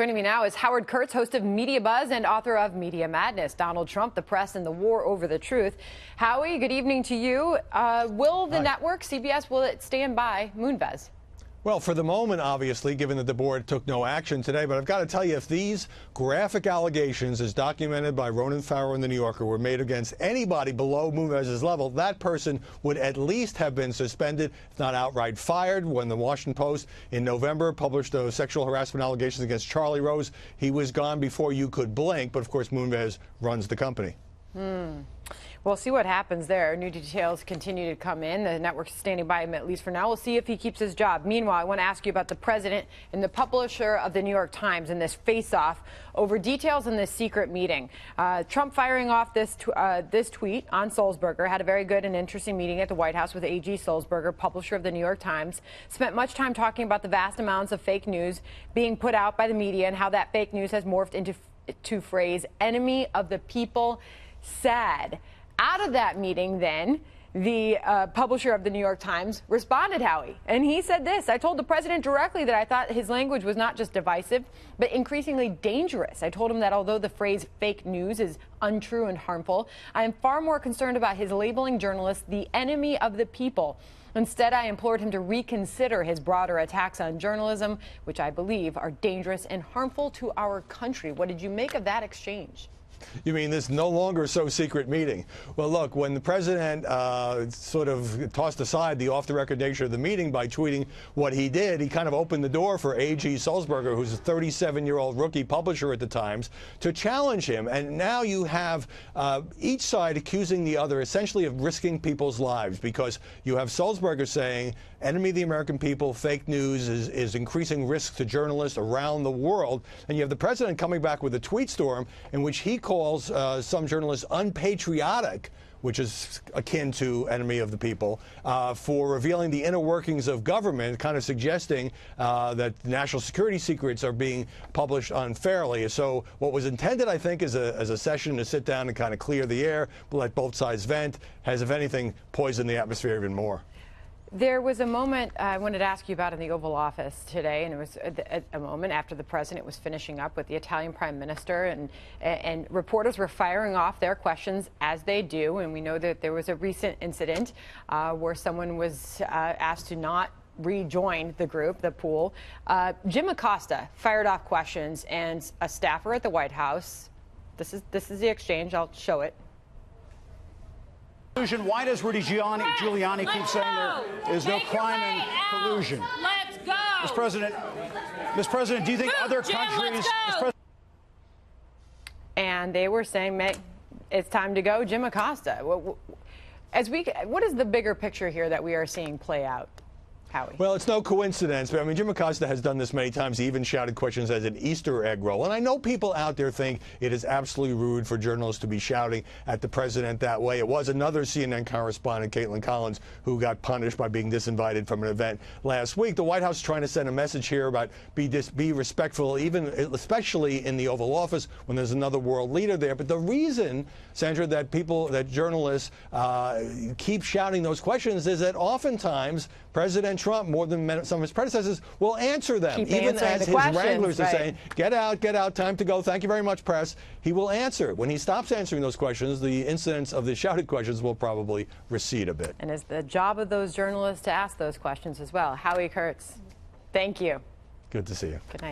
Joining me now is Howard Kurtz, host of Media Buzz and author of Media Madness, Donald Trump, the Press, and the War Over the Truth. Howie, good evening to you. Will the network, CBS, will it stand by Moonves? Well, for the moment, obviously, given that the board took no action today, but I've got to tell you, if these graphic allegations, as documented by Ronan Farrow in The New Yorker, were made against anybody below Moonves' level, that person would at least have been suspended, if not outright fired. When the Washington Post in November published those sexual harassment allegations against Charlie Rose, he was gone before you could blink, but of course Moonves runs the company. We'll see what happens there. New details continue to come in. The network's standing by him, at least for now. We'll see if he keeps his job. Meanwhile, I want to ask you about the president and the publisher of the New York Times and this face-off over details in this secret meeting. Trump firing off this tweet on Sulzberger, had a very good and interesting meeting at the White House with A.G. Sulzberger, publisher of the New York Times, spent much time talking about the vast amounts of fake news being put out by the media and how that fake news has morphed into phrase enemy of the people. Sad. Out of that meeting, then, the publisher of the New York Times responded, Howie, and he said this: I told the president directly that I thought his language was not just divisive, but increasingly dangerous. I told him that although the phrase fake news is untrue and harmful, I am far more concerned about his labeling journalists the enemy of the people. Instead, I implored him to reconsider his broader attacks on journalism, which I believe are dangerous and harmful to our country. What did you make of that exchange? You mean this no longer so secret meeting? Well, look, when the president sort of tossed aside the off-the-record nature of the meeting by tweeting what he did, he kind of opened the door for A.G. Sulzberger, who's a 37-year-old rookie publisher at the Times, to challenge him. And now you have each side accusing the other essentially of risking people's lives, because you have Sulzberger saying enemy of the American people, fake news is increasing risk to journalists around the world. And you have the president coming back with a tweet storm in which he calls some journalists unpatriotic, which is akin to enemy of the people, for revealing the inner workings of government, kind of suggesting that national security secrets are being published unfairly. So what was intended, I think, as a session to sit down and kind of clear the air, let both sides vent, has, if anything, poisoned the atmosphere even more. There was a moment I wanted to ask you about in the Oval Office today, and it was a moment after the president was finishing up with the Italian prime minister, and reporters were firing off their questions, as they do. And we know that there was a recent incident where someone was asked to not rejoin the group, the pool. Jim Acosta fired off questions, and a staffer at the White House, this is the exchange, I'll show it. Why does Rudy Giuliani keep saying there is no crime in collusion? Let's go. Mr. President, do you think other countries... And they were saying, it's time to go, Jim Acosta. What is the bigger picture here that we are seeing play out? Howie. Well, it's no coincidence, but I mean, Jim Acosta has done this many times. He even shouted questions as an Easter egg roll. And I know people out there think it is absolutely rude for journalists to be shouting at the president that way. It was another CNN correspondent, Caitlin Collins, who got punished by being disinvited from an event last week. The White House is trying to send a message here about be respectful, especially in the Oval Office when there's another world leader there. But the reason, Sandra, that journalists keep shouting those questions is that oftentimes President Trump, more than some of his predecessors, will answer them. Even as his wranglers are saying, get out, time to go, thank you very much, press. He will answer. When he stops answering those questions, the incidence of the shouted questions will probably recede a bit. And it's the job of those journalists to ask those questions as well. Howie Kurtz, thank you. Good to see you. Good night.